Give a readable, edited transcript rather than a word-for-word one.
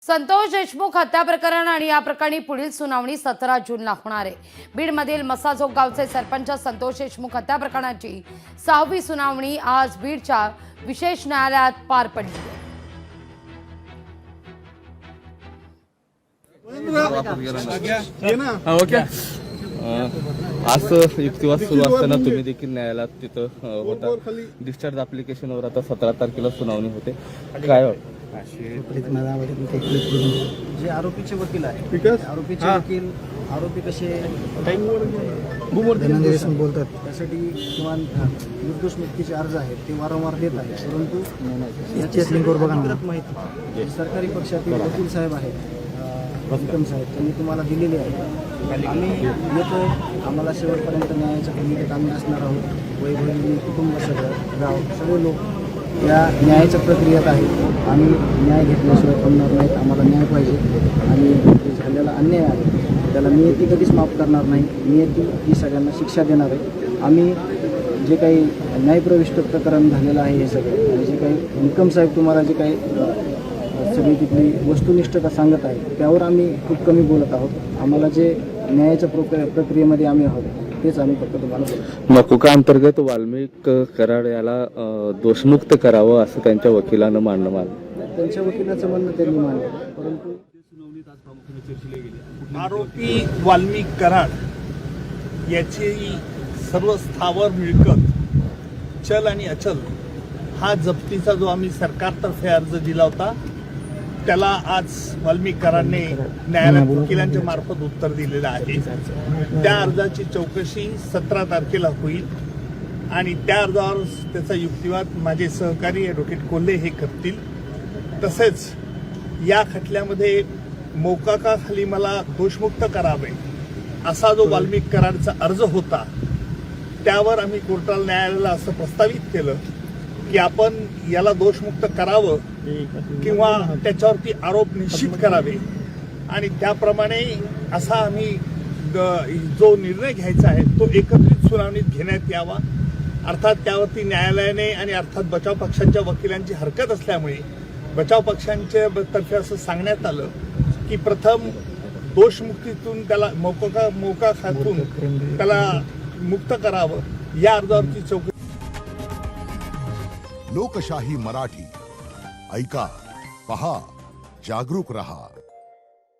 संतोष देशमुख हत्या प्रकरण आणि या प्रकरणी पुढील सुनावणी 17 जूनला होणार आहे। बीडमधील मसाजोग गावचे सरपंच संतोष देशमुख हत्या प्रकरणाची 6वी सुनावणी आज बीडच्या विशेष न्यायालयात पार पडली आहे। आज युक्तिवाद सुरू असताना तुम्ही देखील न्यायालयात तिथं होता। डिस्चार्ज ऍप्लिकेशनवर आता 17 तारखेला सुनावणी होते। काय जे आरोपीचे वकील आहे, आरोपीचे वकील आरोपी कसे धनंजय देशमुख बोलतात त्यासाठी किंवा निर्दोष मुक्तीचे अर्ज आहेत ते वारंवार देत आहेत, परंतु याच्याच लिंकवर बघा ना माहिती सरकारी पक्षातील वकील साहेब आहेत विक्रम साहेब त्यांनी तुम्हाला दिलेले आहे। आम्ही येतोय, आम्हाला शेवटपर्यंत न्यायाच्या भूमिकेत आम्ही असणार आहोत। वैभवी कुटुंब सगळं गाव सगळे लोक या न्यायाच्या प्रक्रियेत आहेत। आम्ही न्याय घेतल्याशिवाय थांबणार नाहीत। आम्हाला न्याय पाहिजे आणि जे झालेला अन्याय आहे त्याला नियती कधीच माफ करणार नाही। नियती ही सगळ्यांना शिक्षा देणार आहे। आम्ही जे काही न्यायप्रविष्ट प्रकरण झालेलं आहे हे सगळं आणि जे काही निकम साहेब तुम्हाला जे काही सगळी तिथली वस्तुनिष्ठता सांगत आहे त्यावर आम्ही खूप कमी बोलत आहोत। आम्हाला जे न्यायाच्या प्रक्रियेमध्ये आम्ही आहोत तेच आम्ही फक्त तुम्हाला बोलतो। मकोका अंतर्गत वाल्मिक कराड याला दोषमुक्त करावं असं त्यांच्या वकिलानं मानलं। त्यांच्या वकिलाचं म्हणणं त्यांनी मानलं, परंतु आरोपी वाल्मिक कराड याची सर्व स्थावर मिळकत चल आणि अचल हा जप्तीचा जो आम्ही सरकारतर्फे अर्ज दिला होता त्याला आज वाल्मिक कराडने न्यायालयात वकिलांच्या मार्फत उत्तर दिलेलं आहे। त्या अर्जाची चौकशी 17 तारखेला होईल आणि त्या अर्जावर त्याचा युक्तिवाद माझे सहकारी ॲडव्होकेट कोल्हे हे करतील। तसेच या खटल्यामध्ये मोकाकाखाली मला दोषमुक्त करावे असा जो वाल्मिक कराडचा अर्ज होता त्यावर आम्ही कोर्टाला न्यायालयाला असं प्रस्तावित केलं की आपण याला दोषमुक्त करावं किंवा त्याच्यावरती आरोप निश्चित करावे आणि त्याप्रमाणे असा आम्ही जो निर्णय घ्यायचा आहे तो एकत्रित सुनावणीत घेण्यात यावा। अर्थात त्यावरती न्यायालयाने आणि अर्थात बचाव पक्षांच्या वकिलांची हरकत असल्यामुळे बचाव पक्षांच्या तर्फे असं सांगण्यात आलं की प्रथम दोषमुक्तीतून त्याला मोकाखातून त्याला मुक्त करावं। या अर्जावरती चौकशी लोकशाही मराठी ऐका, पहा, जागरूक रहा।